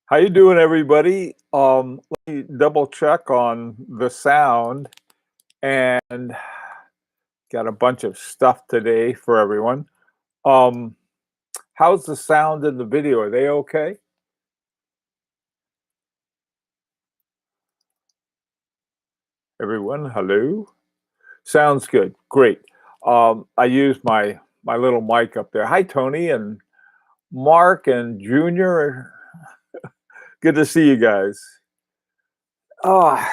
How you doing, everybody? Let me double check on the sound and got a bunch of stuff today for everyone. Um, how's the sound in the video? Are they okay? Everyone, hello? Sounds good. Great. I use my little mic up there. Hi, Tony and Mark and Junior. Good to see you guys. Uh,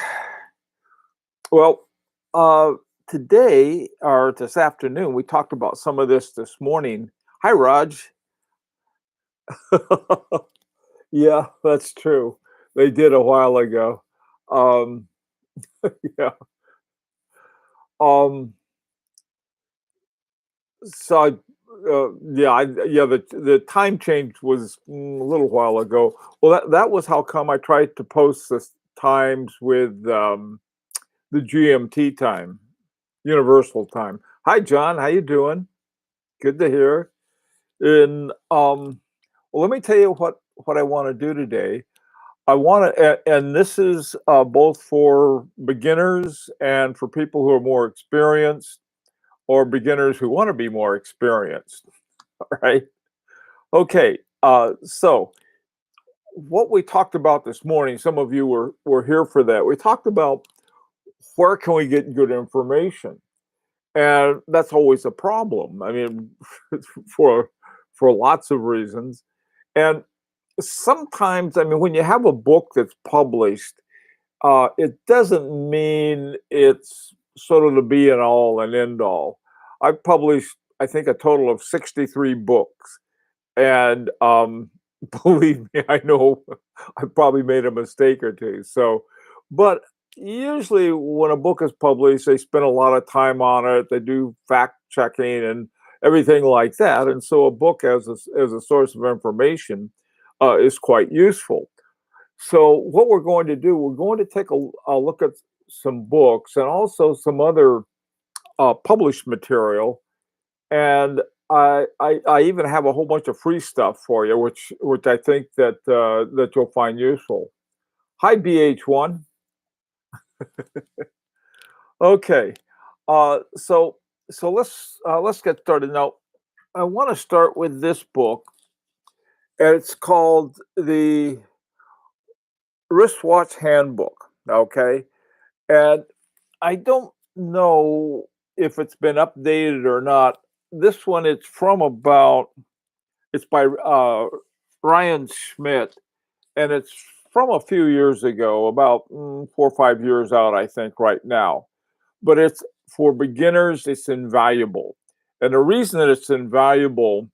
well, uh, today or this afternoon, we talked about some of this morning. Hi, Raj. Yeah, that's true. They did a while ago. Um, yeah. Um, so, yeah, the time change was a little while ago. Well, that was how come I tried to post the times with the GMT time, Universal time. Hi, John. How you doing? Good to hear. And well, let me tell you what I want to do today. I want to, and this is both for beginners and for people who are more experienced, or beginners who want to be more experienced. All right. Okay. So what we talked about this morning, some of you were here for that. We talked about where can we get good information, and that's always a problem. I mean, for for lots of reasons, and sometimes, I mean, when you have a book that's published, it doesn't mean it's sort of the be and all and end all. I've published, I think, a total of 63 books. And believe me, I know I probably made a mistake or two. So, but usually when a book is published, they spend a lot of time on it. They do fact checking and everything like that. And so a book as a source of information is quite useful. So what we're going to do, we're going to take a look at some books and also some other published material. And I even have a whole bunch of free stuff for you, which I think that you'll find useful. Hi, BH1. Okay, so let's get started now. I want to start with this book, and it's called the Wristwatch Handbook. Okay, and I don't know if it's been updated or not. This one, it's from about, it's by Ryan Schmidt, and it's from a few years ago, about 4 or 5 years out, I think, right now. But it's for beginners, it's invaluable. And the reason that it's invaluable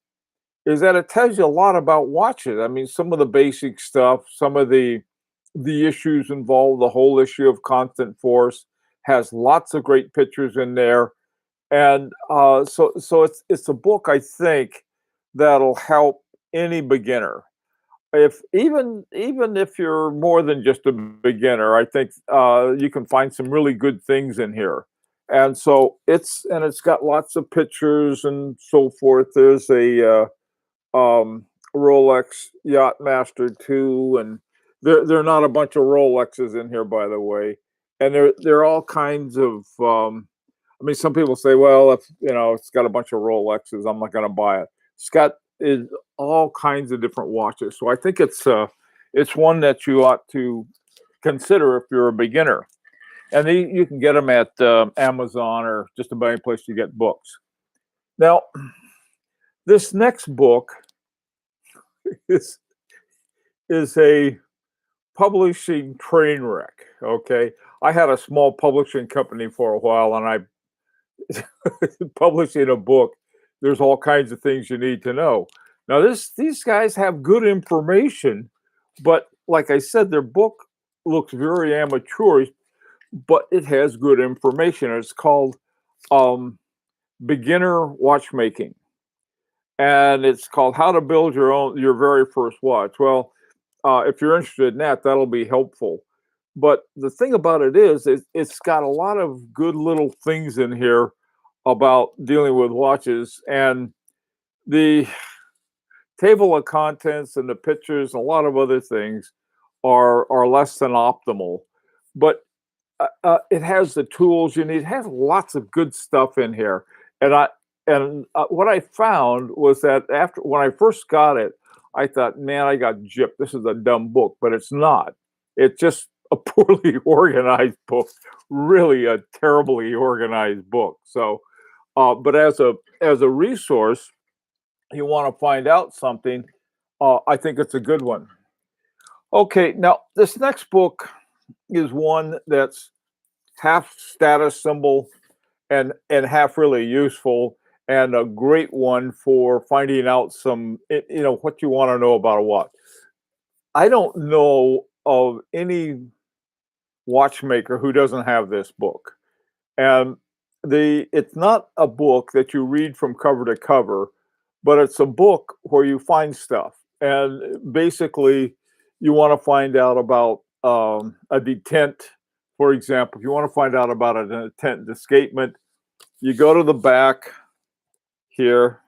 is that it tells you a lot about watches. I mean, some of the basic stuff, some of the issues involved, the whole issue of constant force has lots of great pictures in there, and so it's a book I think that'll help any beginner. If even if you're more than just a beginner, I think you can find some really good things in here. And so it's got lots of pictures and so forth. There's a Rolex Yachtmaster 2, and there are not a bunch of Rolexes in here, by the way. And there are all kinds of. I mean, some people say, well, if it's got a bunch of Rolexes, I'm not going to buy it. It's got all kinds of different watches, so I think it's one that you ought to consider if you're a beginner. And you can get them at Amazon or just about any place you get books. Now, this next book is is a publishing train wreck. Okay, I had a small publishing company for a while, and I publishing a book. There's all kinds of things you need to know. Now, these guys have good information, but like I said, their book looks very amateurish, but it has good information. It's called um, Beginner Watchmaking, and it's called How to Build Your Very First Watch. Well, if you're interested in that, that'll be helpful. But the thing about it is, it's got a lot of good little things in here about dealing with watches, and the table of contents and the pictures and a lot of other things are less than optimal, but it has the tools you need. It has lots of good stuff in here, and what I found was that after when I first got it, I thought, man, I got gypped. This is a dumb book, but it's not. It's just a poorly organized book, really a terribly organized book. So, but as a resource, you want to find out something. I think it's a good one. Okay, now this next book is one that's half status symbol and half really useful, and a great one for finding out what you want to know about a watch. I don't know of any watchmaker who doesn't have this book. And it's not a book that you read from cover to cover, but it's a book where you find stuff. And basically, you want to find out about a detent, for example. If you want to find out about an detent escapement, you go to the back here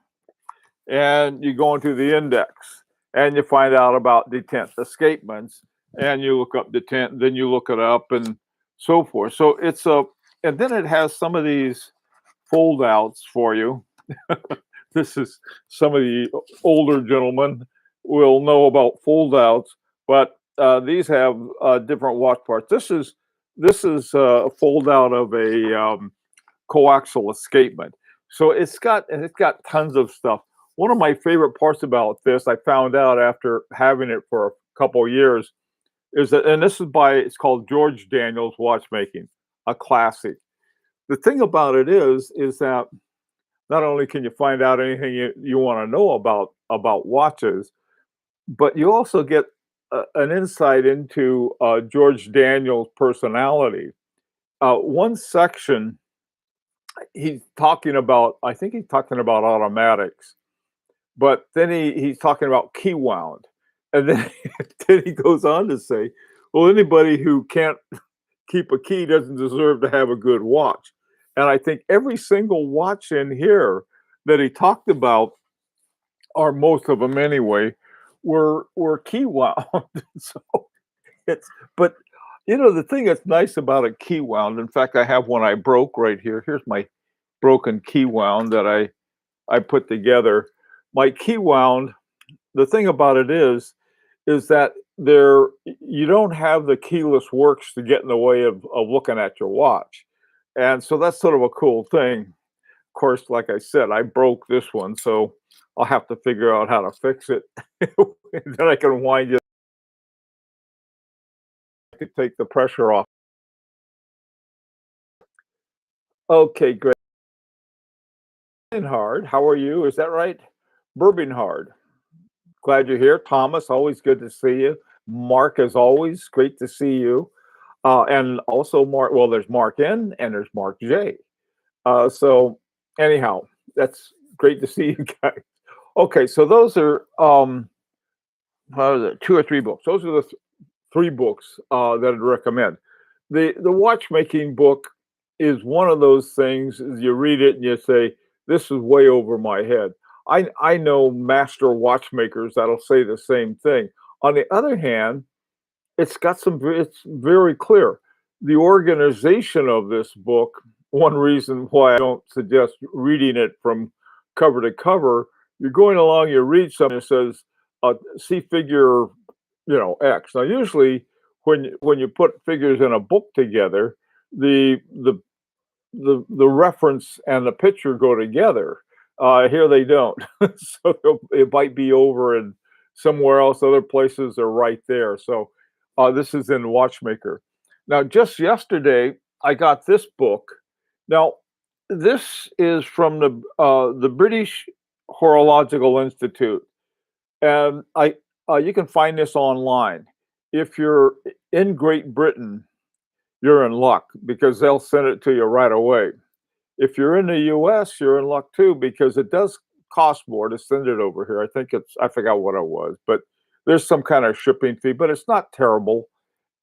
and you go into the index and you find out about detent escapements, and you look up detent, then you look it up and so forth. So and then it has some of these fold outs for you. This is some of the older gentlemen will know about fold outs, but these have different watch parts. This is a fold out of a coaxial escapement. So it's got tons of stuff. One of my favorite parts about this, I found out after having it for a couple of years, is that, and this is it's called George Daniels Watchmaking, a classic. The thing about it is that not only can you find out anything you want to know about watches, but you also get an insight into George Daniels' personality. One section, I think he's talking about automatics, but then he's talking about key wound. And then, then he goes on to say, well, anybody who can't keep a key doesn't deserve to have a good watch. And I think every single watch in here that he talked about, or most of them anyway, were key wound. So but the thing that's nice about a key wound, in fact, I have one I broke right here. Here's my broken key wound that I put together. My key wound, the thing about it is that you don't have the keyless works to get in the way of looking at your watch. And so that's sort of a cool thing. Of course, like I said, I broke this one, so I'll have to figure out how to fix it. Then I can wind it. I could take the pressure off. Okay, great. Hard, how are you? Is that right? Bourbon Hard. Glad you're here. Thomas, always good to see you. Mark, as always, great to see you. And also Mark, well, there's Mark N and there's Mark J. So anyhow, that's great to see you guys. Okay, so those are two or three books. Those are the three books that I'd recommend. The watchmaking book is one of those things, you read it and you say, this is way over my head. I know master watchmakers that'll say the same thing. On the other hand, it's very clear. The organization of this book, one reason why I don't suggest reading it from cover to cover, you're going along, you read something that says, see figure, X. Now, usually when you put figures in a book together, the reference and the picture go together. Here they don't. So it might be over in somewhere else. Other places are right there. So this is in Watchmaker. Now, just yesterday, I got this book. Now, this is from the British Horological Institute, and you can find this online. If you're in Great Britain, you're in luck because they'll send it to you right away. If you're in the US, you're in luck too, because it does cost more to send it over here. I forgot what it was, but there's some kind of shipping fee, but it's not terrible.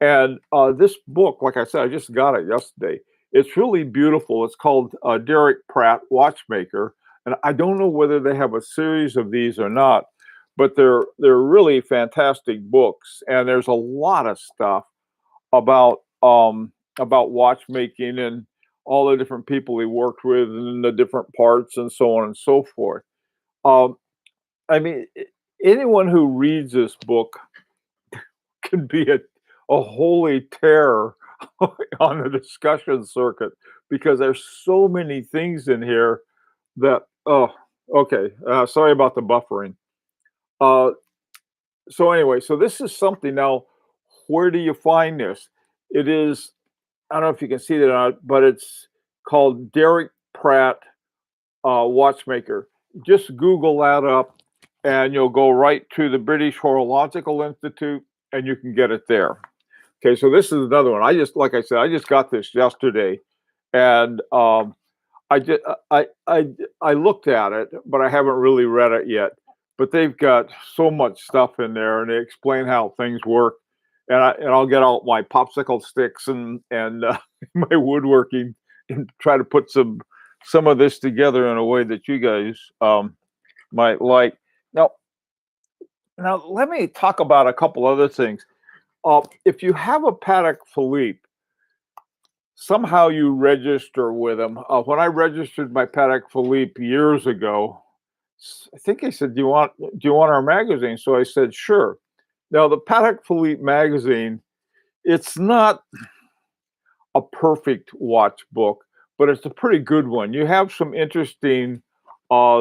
And this book, like I said, I just got it yesterday. It's really beautiful. It's called Derek Pratt Watchmaker. And I don't know whether they have a series of these or not, but they're really fantastic books, and there's a lot of stuff about about watchmaking and all the different people he worked with and the different parts and so on and so forth. Um, I mean, anyone who reads this book can be a holy terror on the discussion circuit because there's so many things in here that, oh, okay. Sorry about the buffering. Uh, so anyway, so this is something now. Where do you find this? It is, I don't know if you can see that, but it's called Derek Pratt Watchmaker. Just Google that up, and you'll go right to the British Horological Institute, and you can get it there. Okay, so this is another one. Like I said, I just got this yesterday, and I did, I looked at it, but I haven't really read it yet. But they've got so much stuff in there, and they explain how things work. And I'll get out my popsicle sticks and my woodworking and try to put some of this together in a way that you guys might like. Now, now let me talk about a couple other things. If you have a Patek Philippe, somehow you register with them. When I registered my Patek Philippe years ago, I think I said, "Do you want our magazine?" So I said, "Sure." Now the Patek Philippe magazine, it's not a perfect watch book, but it's a pretty good one. You have some interesting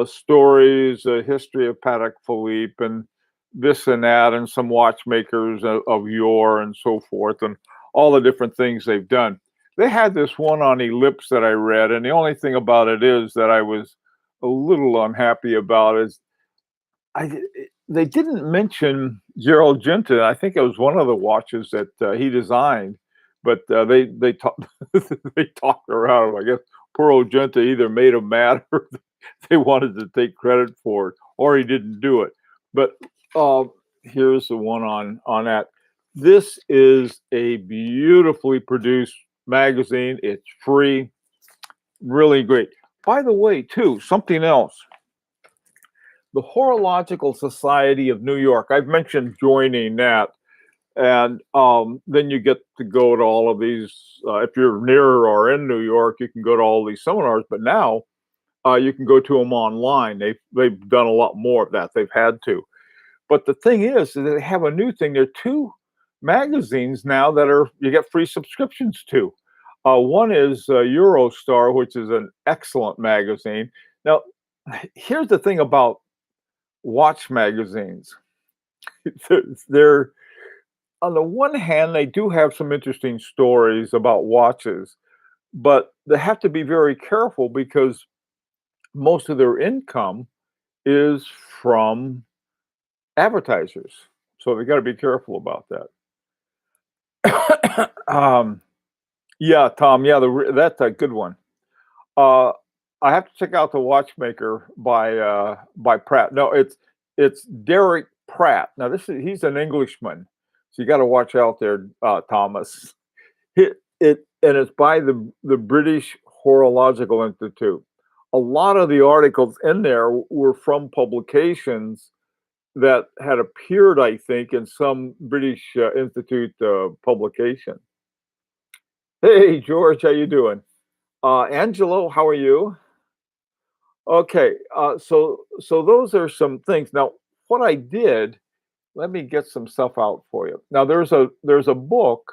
stories, a history of Patek Philippe, and this and that, and some watchmakers of yore and so forth, and all the different things they've done. They had this one on Ellipse that I read, and the only thing about it is that I was a little unhappy about is I they didn't mention Gerald Genton. I think it was one of the watches that he designed, but they talked they talked her out of it. I guess poor old Genta either made him mad or they wanted to take credit for it, or he didn't do it. But uh, here's the one on that. This is a beautifully produced magazine. It's free, really great. By the way, too, something else. The Horological Society of New York. I've mentioned joining that, and then you get to go to all of these. If you're near or in New York, you can go to all these seminars. But now you can go to them online. They've done a lot more of that. They've had to. But the thing is that they have a new thing. There are two magazines now that are you get free subscriptions to. One is Eurostar, which is an excellent magazine. Now, here's the thing about watch magazines. They're on the one hand, they do have some interesting stories about watches, but they have to be very careful because most of their income is from advertisers. So they got to be careful about that. Yeah, Tom. Yeah, that's a good one. Uh, I have to check out the Watchmaker by Pratt. No, it's Derek Pratt. Now he's an Englishman, so you got to watch out there, Thomas. It and it's by the British Horological Institute. A lot of the articles in there were from publications that had appeared, I think, in some British Institute publication. Hey, George, how you doing? Angelo, how are you? Okay, so those are some things. Now, what I did, let me get some stuff out for you. Now, there's a book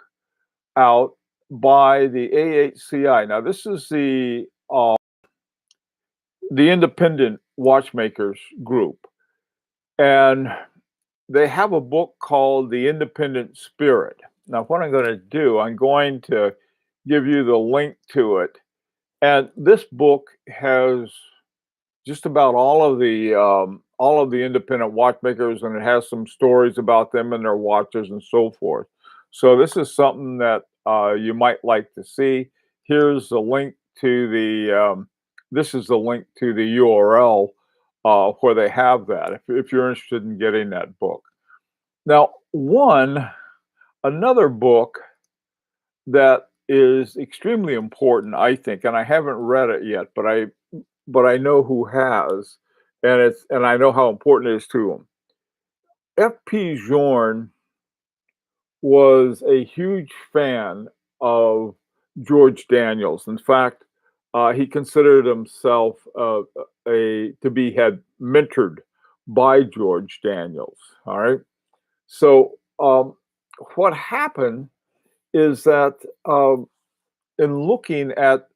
out by the AHCI. Now, this is the independent watchmakers group, and they have a book called The Independent Spirit. Now, what I'm going to do, I'm going to give you the link to it, and this book has just about all of the independent watchmakers, and it has some stories about them and their watches and so forth. So this is something that you might like to see. Here's the link to the. This is the link to the URL where they have that. If you're interested in getting that book. Now, another book that is extremely important, I think, and I haven't read it yet, but I know who has, and I know how important it is to them. F.P. Journe was a huge fan of George Daniels. In fact, he considered himself to be had mentored by George Daniels. All right. So what happened is that in looking at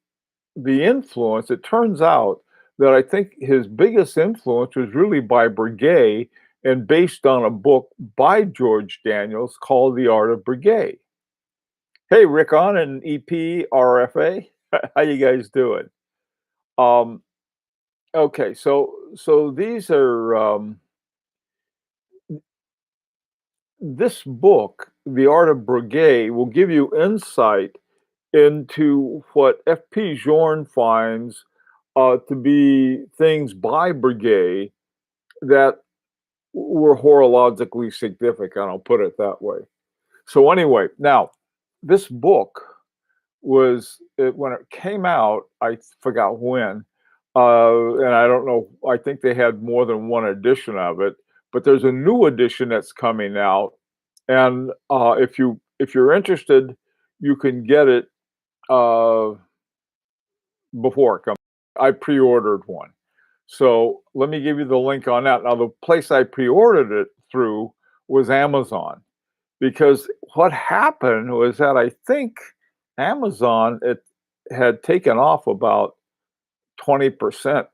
the influence, it turns out that I think his biggest influence was really by Breguet and based on a book by George Daniels called The Art of Breguet. Hey, Rick on and EP RFA, how you guys doing? Um, okay, so these are this book, The Art of Breguet, will give you insight into what F.P. Journe finds to be things by Breguet that were horologically significant. I'll put it that way. So anyway, now this book when it came out, I forgot when, and I don't know. I think they had more than one edition of it, but there's a new edition that's coming out, and if you're interested, you can get it uh, before it comes. I pre-ordered one. So let me give you the link on that. Now, the place I pre-ordered it through was Amazon, because what happened was that I think Amazon it had taken off about 20%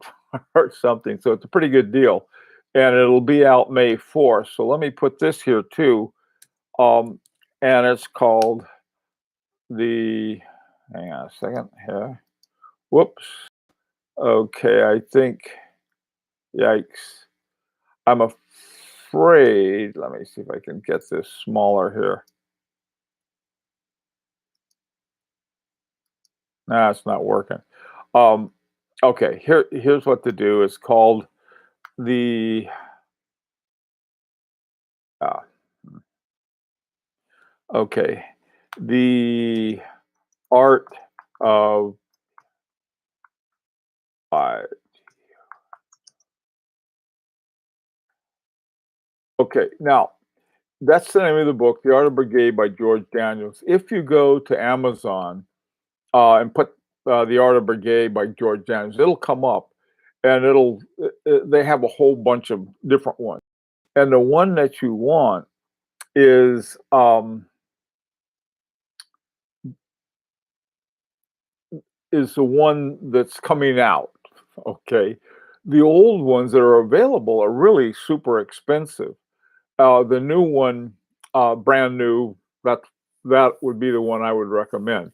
or something. So it's a pretty good deal. And it'll be out May 4th. So let me put this here too. And it's called hang on a second here. Whoops. Okay, I think, yikes. I'm afraid, let me see if I can get this smaller here. Nah, it's not working. Okay, here's what to do. It's called the, uh, okay, the art of, uh, okay, now, that's the name of the book, The Art of Breguet by George Daniels. If you go to Amazon and put The Art of Breguet by George Daniels, it'll come up and they have a whole bunch of different ones. And the one that you want is the one that's coming out. Okay. The old ones that are available are really super expensive. The new one, brand new, that would be the one I would recommend.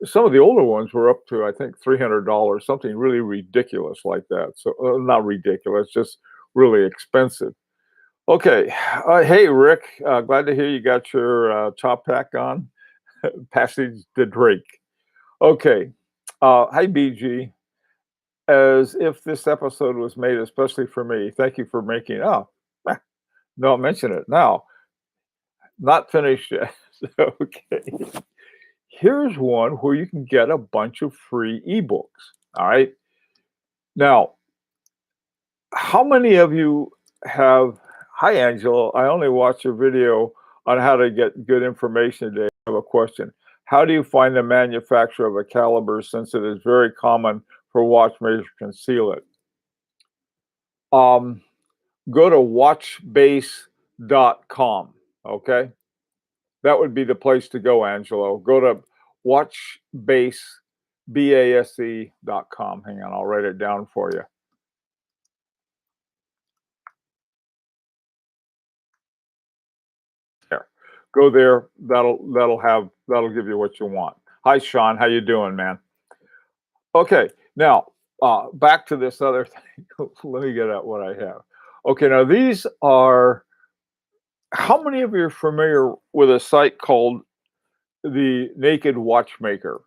Some of the older ones were up to, I think, $300, something really ridiculous like that. So, not ridiculous, just really expensive. Okay. Hey, Rick, glad to hear you got your top pack on. Passage the Drake. Okay. Hi, BG. As if this episode was made especially for me. Thank you for making. Oh, don't mention it now. Not finished yet. Okay. Here's one where you can get a bunch of free ebooks. All right. Now, how many of you have? Hi, Angela. I only watched your video on how to get good information today. I have a question. How do you find the manufacturer of a caliber since it is very common for watchmakers to conceal it? Go to watchbase.com. Okay. That would be the place to go, Angelo. Go to watchbase.com. Hang on, I'll write it down for you. There. Go there. That'll give you what you want. Hi, Sean. How you doing, man? Okay. Now, back to this other thing. Let me get at what I have. Okay. Now, these are. How many of you are familiar with a site called the Naked Watchmaker?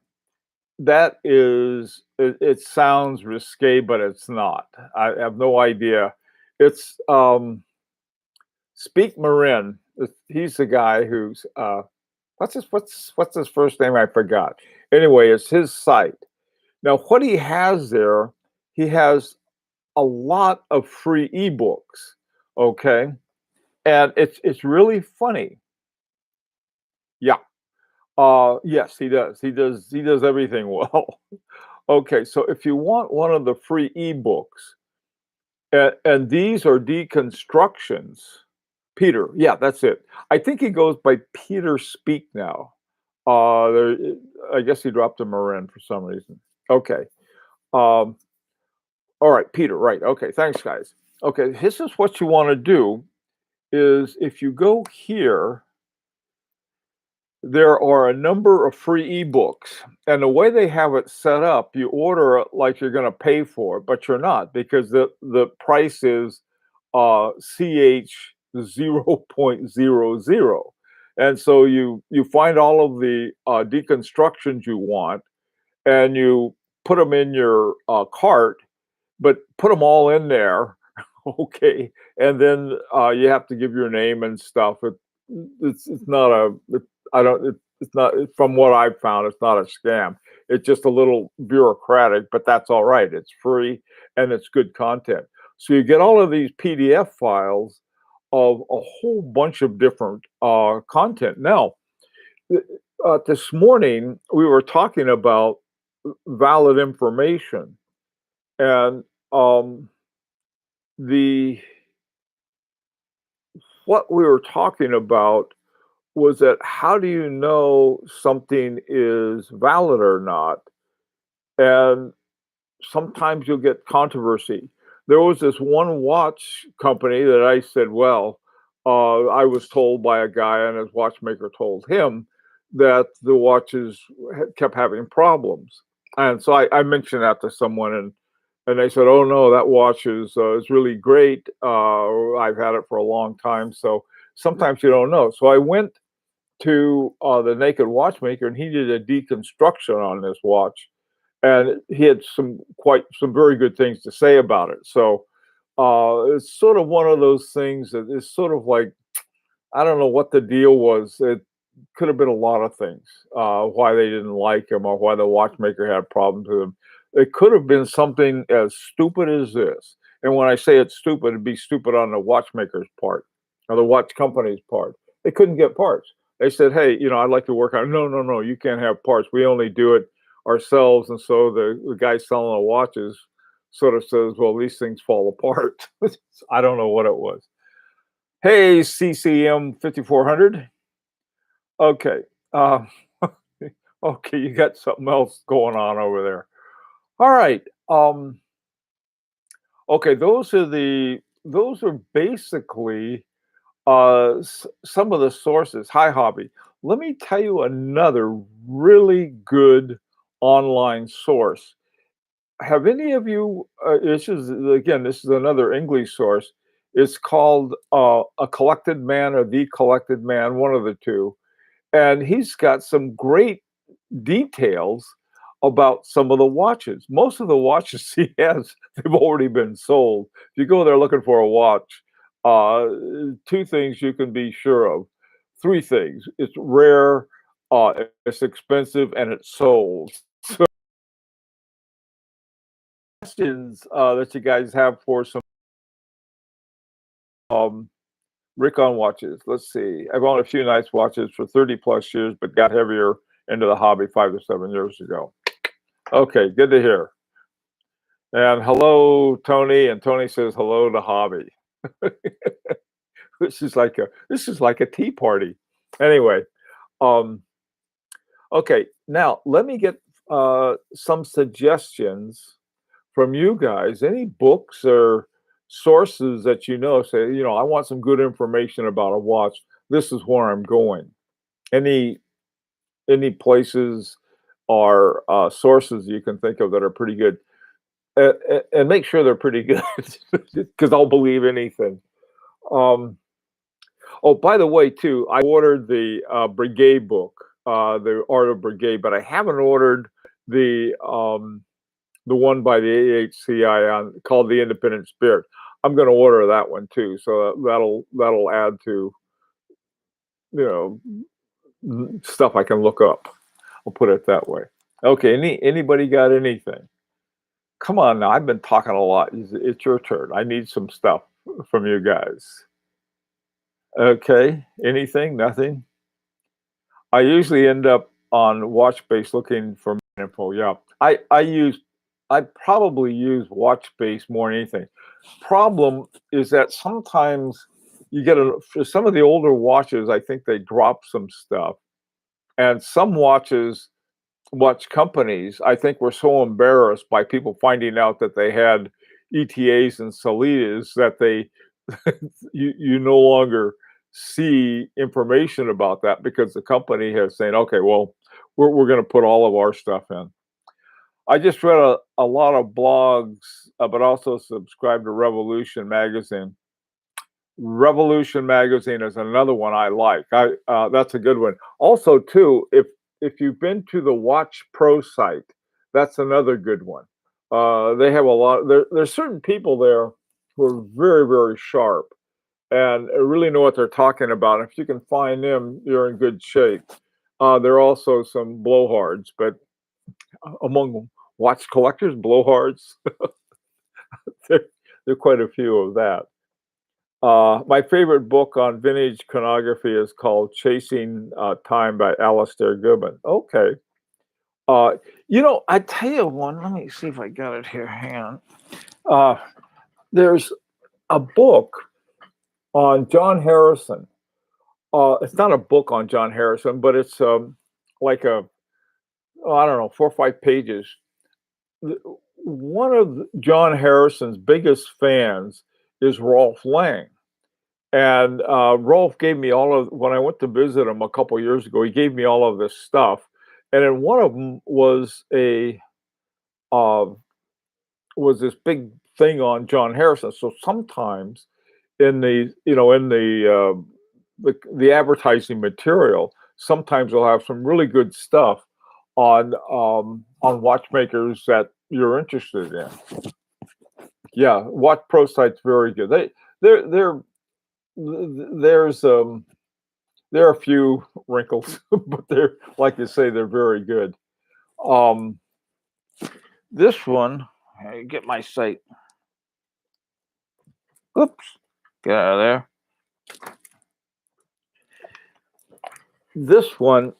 That is, it sounds risque, but it's not. I have no idea. It's Speak Marin. He's the guy who's what's his first name? I forgot. Anyway, it's his site. Now, what he has there, he has a lot of free ebooks. Okay, and it's really funny. Yeah. Yes, he does. He does everything well. Okay, so if you want one of the free ebooks, and these are deconstructions. Peter, yeah, that's it. I think he goes by Peter Speak now. There, I guess he dropped a Marin for some reason. Okay. Um, all right, Peter. Right. Okay. Thanks, guys. Okay, this is what you want to do. Is if you go here, there are a number of free ebooks, and the way they have it set up, you order it like you're going to pay for it, but you're not because the price is CH 0.00, and so you find all of the deconstructions you want, and you put them in your cart, but put them all in there, okay, and then you have to give your name and stuff. It's not a I don't it's not from what I've found, it's not a scam. It's just a little bureaucratic, but that's all right. It's free and it's good content. So you get all of these PDF files of a whole bunch of different content. Now, this morning we were talking about valid information, and the what we were talking about was that how do you know something is valid or not? And sometimes you'll get controversy. There was this one watch company that I said, well, I was told by a guy, and his watchmaker told him that the watches kept having problems. And so I mentioned that to someone, and they said, "Oh no, that watch is really great. I've had it for a long time." So sometimes you don't know. So I went to the Naked Watchmaker, and he did a deconstruction on this watch, and he had some very good things to say about it. So it's sort of one of those things that is sort of like, I don't know what the deal was. It could have been a lot of things, why they didn't like him or why the watchmaker had problems with him. It could have been something as stupid as this. And when I say it's stupid, it'd be stupid on the watchmaker's part or the watch company's part. They couldn't get parts. They said, "Hey, I'd like to work on it." No, no, no, you can't have parts. We only do it ourselves. And so the guy selling the watches sort of says, "Well, these things fall apart." I don't know what it was. Hey, CCM 5400. Okay. Uh, okay, you got something else going on over there. All right. Okay, those are basically some of the sources. Hi, Hobby. Let me tell you another really good online source. Have any of you? This is another English source. It's called A Collected Man or The Collected Man, one of the two, and he's got some great details about some of the watches. Most of the watches he has, they've already been sold. If you go there looking for a watch, uh, two things you can be sure of. Three things: it's rare, it's expensive, and it's sold. So, questions that you guys have for some um, Rickon watches? Let's see. I've owned a few nice watches for 30 plus years, but got heavier into the hobby 5 to 7 years ago. Okay, good to hear. And hello, Tony. And Tony says hello to Hobby. This is like a tea party. Anyway, um, okay. Now let me get some suggestions from you guys. Any books or sources that say, I want some good information about a watch. This is where I'm going. Any any places or sources you can think of that are pretty good, and make sure they're pretty good, because I'll believe anything. Um, oh, by the way, too, I ordered the Brigade book, the Art of Brigade, but I haven't ordered the one by the AHCI called The Independent Spirit. I'm going to order that one too, so that'll add to you know stuff I can look up. I'll put it that way. Okay, anybody got anything? Come on now, I've been talking a lot. It's your turn. I need some stuff from you guys. Okay. Anything? Nothing? I usually end up on WatchBase looking for info. Yeah. I probably use WatchBase more than anything. Problem is that sometimes you get for some of the older watches, I think they drop some stuff. And some watch companies, I think, were so embarrassed by people finding out that they had ETAs and Salidas that they you no longer see information about that because the company has saying, okay, well, we're going to put all of our stuff in. I just read a lot of blogs, but also subscribe to Revolution magazine. Revolution magazine is another one I like. That's a good one. Also, too, if you've been to the Watch Pro site, that's another good one. They have a lot. There's certain people there who are very, very sharp and really know what they're talking about. If you can find them, you're in good shape. There are also some blowhards, but among watch collectors, blowhards, there, there are quite a few of that. My favorite book on vintage chronography is called Chasing Time by Alistair Goodman. Okay. Uh, I tell you one, let me see if I got it here. Hang on. Uh, there's a book on John Harrison. It's not a book on John Harrison, but it's like I don't know, 4 or 5 pages. One of John Harrison's biggest fans is Rolf Lang. And Rolf gave me all of when I went to visit him a couple years ago. He gave me all of this stuff, and then one of them uh, was this big thing on John Harrison. So sometimes in the advertising material, sometimes they'll have some really good stuff on watchmakers that you're interested in. Yeah, Watch Pro site's very good. They're there's there are a few wrinkles, but they're like you say, they're very good. Um, this one, I get my site. Oops, get out of there. This one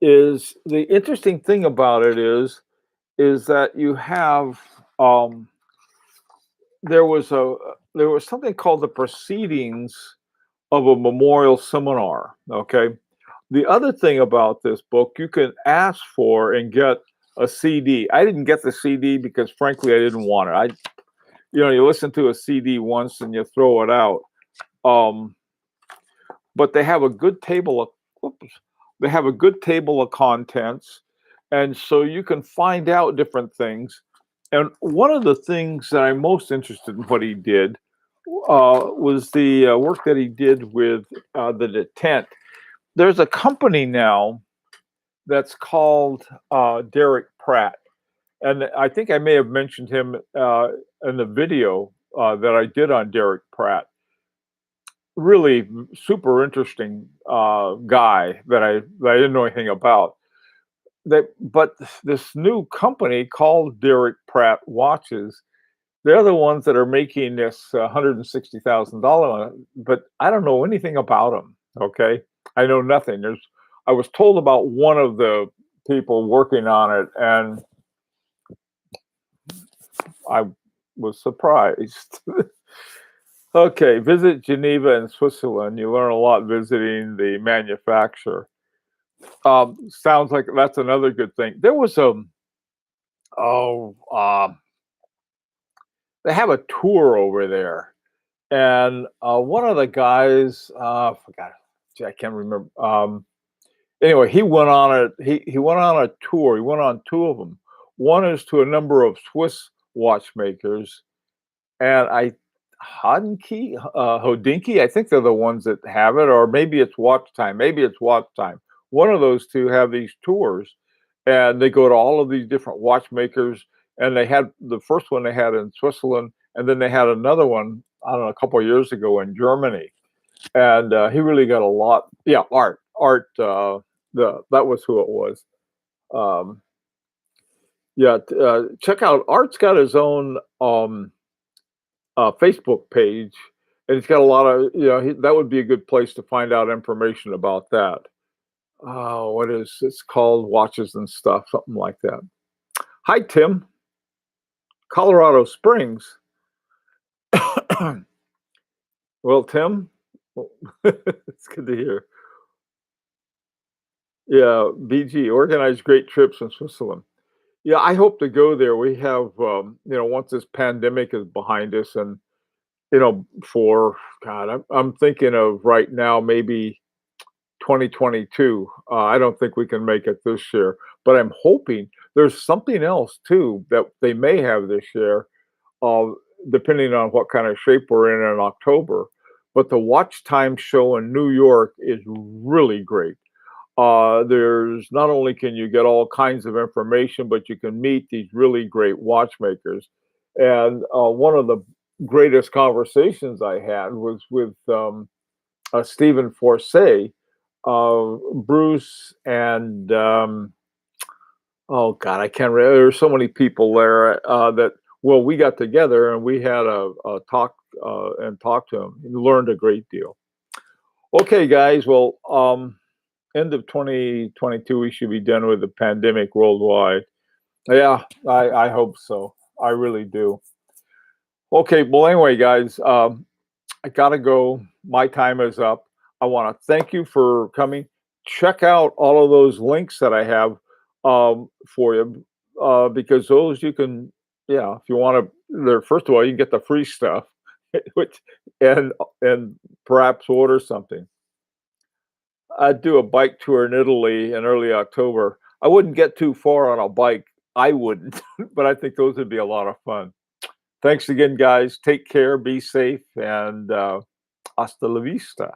is the interesting thing about it is that you have there was something called the proceedings of a memorial seminar. Okay. The other thing about this book, you can ask for and get a CD. I didn't get the CD because, frankly, I didn't want it. You listen to a CD once and you throw it out. But they have a good they have a good table of contents, and so you can find out different things. And one of the things that I'm most interested in what he did was the work that he did with the detent. There's a company now that's called Derek Pratt. And I think I may have mentioned him in the video that I did on Derek Pratt. Really super interesting guy that I didn't know anything about. But this new company called Derek Pratt Watches, they're the ones that are making this $160,000. But I don't know anything about them. Okay, I know nothing. I was told about one of the people working on it, and I was surprised. Okay, visit Geneva in Switzerland. You learn a lot visiting the manufacturer. Sounds like that's another good thing. There was oh, they have a tour over there, and one of the guys, I forgot, gee, I can't remember. Anyway, he went on he went on a tour. He went on two of them. One is to a number of Swiss watchmakers, and Hodinky, I think they're the ones that have it, or maybe it's Watch Time. Maybe it's Watch Time. One of those two have these tours, and they go to all of these different watchmakers. And they had the first one they had in Switzerland, and then they had another one, I don't know, a couple of years ago in Germany. And he really got a lot. Yeah, Art. That was who it was. Um, yeah, check out. Art's got his own Facebook page, and it's got a lot of, that would be a good place to find out information about that. Oh, what is it's called? Watches and stuff, something like that. Hi, Tim. Colorado Springs. Well, Tim, it's good to hear. Yeah, BG organized great trips in Switzerland. Yeah, I hope to go there. We have, once this pandemic is behind us, and for God, I'm thinking of right now maybe 2022. I don't think we can make it this year, but I'm hoping there's something else too that they may have this year, uh, depending on what kind of shape we're in October. But the Watch Time show in New York is really great. There's not only can you get all kinds of information, but you can meet these really great watchmakers. And one of the greatest conversations I had was with Stephen Forsay, Bruce, and oh God, I can't remember. There's so many people there that well, we got together and we had a talk and talked to him. And learned a great deal. Okay, guys. Well, end of 2022, we should be done with the pandemic worldwide. Yeah, I hope so. I really do. Okay, well, anyway, guys, I gotta go. My time is up. I want to thank you for coming. Check out all of those links that I have for you because those you can, yeah, if you want to. There, first of all, you can get the free stuff, which and perhaps order something. I'd do a bike tour in Italy in early October. I wouldn't get too far on a bike. I wouldn't, but I think those would be a lot of fun. Thanks again, guys. Take care, be safe, and hasta la vista.